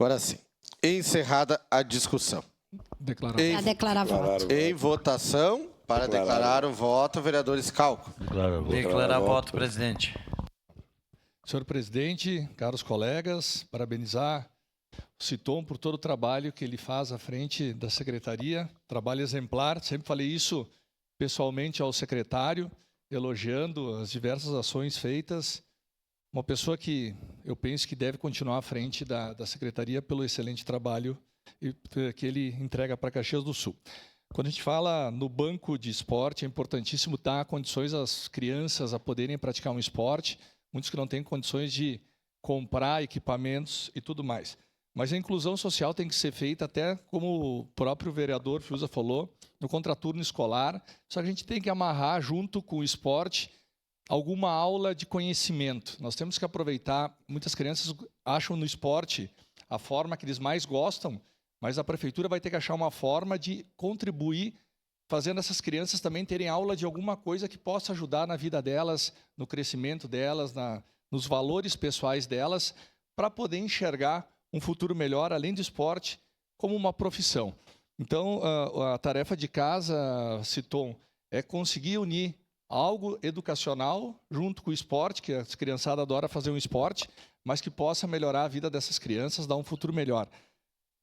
Agora sim. Encerrada a discussão. Para declarar voto. Em votação, para declarar o voto, vereador Schalco. Declarar voto, presidente. Senhor presidente, caros colegas, parabenizar o Citon por todo o trabalho que ele faz à frente da secretaria, trabalho exemplar, sempre falei isso pessoalmente ao secretário, elogiando as diversas ações feitas, uma pessoa que eu penso que deve continuar à frente da secretaria pelo excelente trabalho que ele entrega para Caxias do Sul. Quando a gente fala no banco de esporte, é importantíssimo dar condições às crianças a poderem praticar um esporte, muitos que não têm condições de comprar equipamentos e tudo mais. Mas a inclusão social tem que ser feita até, como o próprio vereador Fiuza falou, no contraturno escolar, só que a gente tem que amarrar junto com o esporte alguma aula de conhecimento. Nós temos que aproveitar, muitas crianças acham no esporte a forma que eles mais gostam, mas a prefeitura vai ter que achar uma forma de contribuir, fazendo essas crianças também terem aula de alguma coisa que possa ajudar na vida delas, no crescimento delas, nos valores pessoais delas, para poder enxergar um futuro melhor, além do esporte, como uma profissão. Então, a tarefa de casa, Citon, é conseguir unir algo educacional junto com o esporte, que a criançada adora fazer um esporte, mas que possa melhorar a vida dessas crianças, dar um futuro melhor.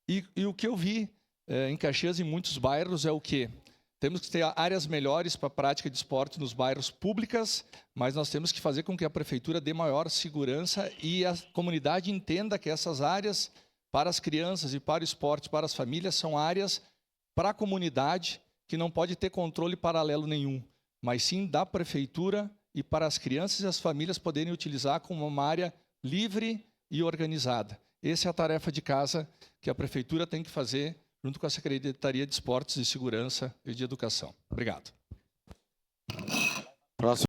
E o que eu vi em Caxias, em muitos bairros, é o quê? Temos que ter áreas melhores para a prática de esporte nos bairros públicas, mas nós temos que fazer com que a prefeitura dê maior segurança e a comunidade entenda que essas áreas para as crianças e para o esporte, para as famílias, são áreas para a comunidade que não pode ter controle paralelo nenhum, mas sim da prefeitura e para as crianças e as famílias poderem utilizar como uma área livre e organizada. Essa é a tarefa de casa que a prefeitura tem que fazer junto com a Secretaria de Esportes e Segurança e de Educação. Obrigado. Próximo.